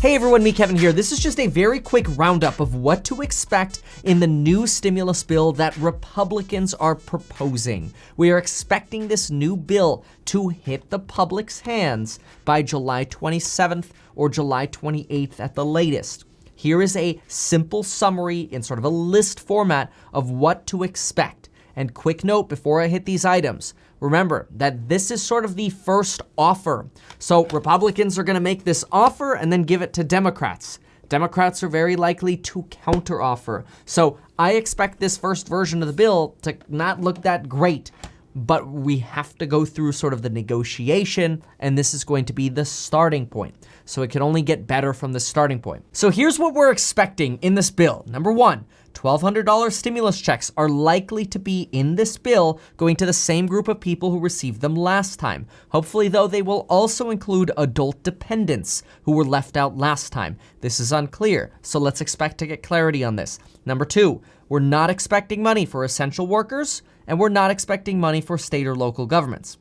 Hey everyone, me Kevin here. This is just a very quick roundup of what to expect in the new stimulus bill that Republicans are proposing. We are expecting this new bill to hit the public's hands by July 27th or July 28th at the latest. Here is a simple summary in sort of a list format of what to expect. And quick note before I hit these items, remember that this is sort of the first offer. So Republicans are going to make this offer and then give it to Democrats. Democrats are very likely to counteroffer. So I expect this first version of the bill to not look that great, but we have to go through sort of the negotiation, and this is going to be the starting point. So it can only get better from the starting point. So here's what we're expecting in this bill. Number one, $1,200 stimulus checks are likely to be in this bill going to the same group of people who received them last time. Hopefully, though, they will also include adult dependents who were left out last time. This is unclear, so let's expect to get clarity on this. Number two, we're not expecting money for essential workers, and we're not expecting money for state or local governments.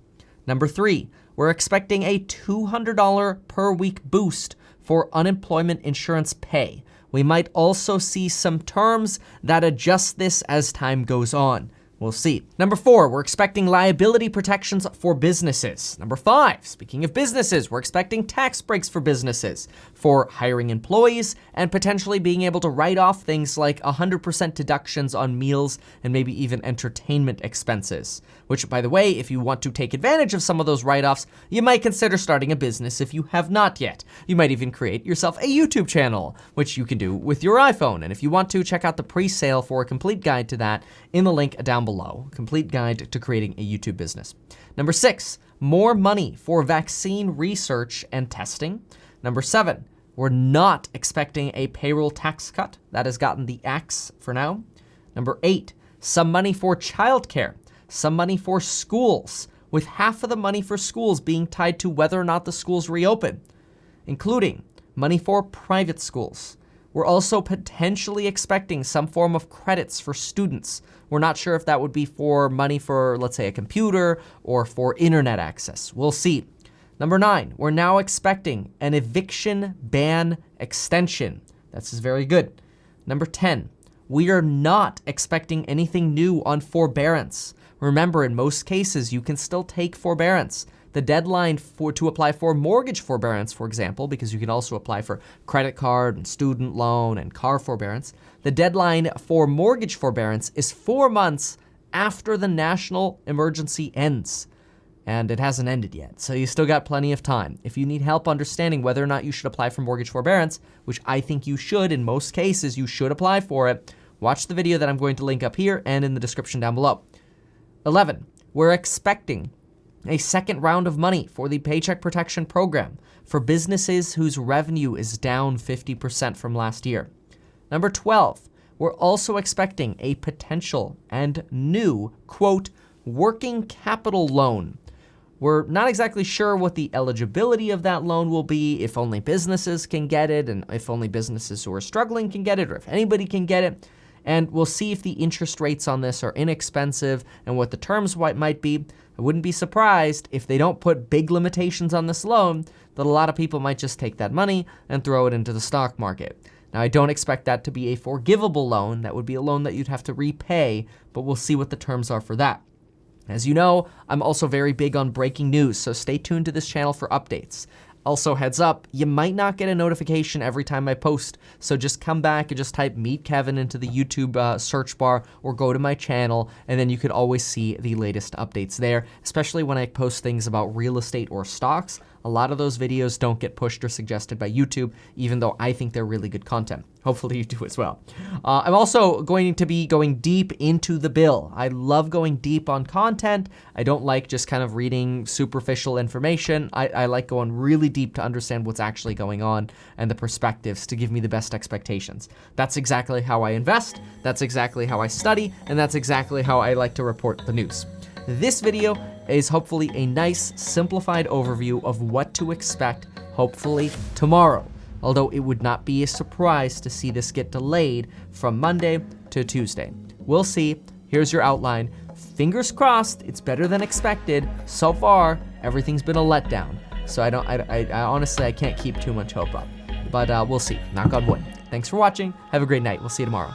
Number three, we're expecting a $200 per week boost for unemployment insurance pay. We might also see some terms that adjust this as time goes on. We'll see. Number four, we're expecting liability protections for businesses. Number five, speaking of businesses, we're expecting tax breaks for businesses for hiring employees and potentially being able to write off things like 100% deductions on meals and maybe even entertainment expenses. Which, by the way, if you want to take advantage of some of those write-offs, you might consider starting a business if you have not yet. You might even create yourself a YouTube channel, which you can do with your iPhone. And if you want to, check out the pre-sale for a complete guide to that in the link down below. Complete guide to creating a YouTube business. Number six, more money for vaccine research and testing. Number seven, we're not expecting a payroll tax cut. That has gotten the axe for now. Number eight, some money for childcare. Some money for schools, with half of the money for schools being tied to whether or not the schools reopen, including money for private schools. We're also potentially expecting some form of credits for students. We're not sure if that would be for money for, let's say, a computer or for internet access. We'll see. Number nine, we're now expecting an eviction ban extension. This is very good. Number 10, we are not expecting anything new on forbearance. Remember, in most cases, you can still take forbearance. The deadline to apply for mortgage forbearance, for example, because you can also apply for credit card and student loan and car forbearance, the deadline for mortgage forbearance is 4 months after the national emergency ends. And it hasn't ended yet, so you still got plenty of time. If you need help understanding whether or not you should apply for mortgage forbearance, which I think you should, in most cases, you should apply for it, watch the video that I'm going to link up here and in the description down below. 11, we're expecting a second round of money for the Paycheck Protection Program for businesses whose revenue is down 50% from last year. Number 12, we're also expecting a potential and new, quote, working capital loan. We're not exactly sure what the eligibility of that loan will be, if only businesses can get it, and if only businesses who are struggling can get it, or if anybody can get it. And we'll see if the interest rates on this are inexpensive and what the terms might be. I wouldn't be surprised if they don't put big limitations on this loan, that a lot of people might just take that money and throw it into the stock market. Now, I don't expect that to be a forgivable loan. That would be a loan that you'd have to repay, but we'll see what the terms are for that. As you know, I'm also very big on breaking news, so stay tuned to this channel for updates. Also, heads up, you might not get a notification every time I post, so just come back and just type Meet Kevin into the YouTube search bar or go to my channel, and then you could always see the latest updates there, especially when I post things about real estate or stocks. A lot of those videos don't get pushed or suggested by YouTube, even though I think they're really good content. Hopefully you do as well. I'm also going to be going deep into the bill. I love going deep on content. I don't like just kind of reading superficial information. I like going really deep to understand what's actually going on and the perspectives to give me the best expectations. That's exactly how I invest, that's exactly how I study, and that's exactly how I like to report the news. This video is hopefully a nice, simplified overview of what to expect, hopefully tomorrow. Although it would not be a surprise to see this get delayed from Monday to Tuesday. We'll see. Here's your outline. Fingers crossed, it's better than expected. So far, everything's been a letdown. So I honestly, I can't keep too much hope up. but we'll see. Knock on wood. Thanks for watching. Have a great night. We'll see you tomorrow.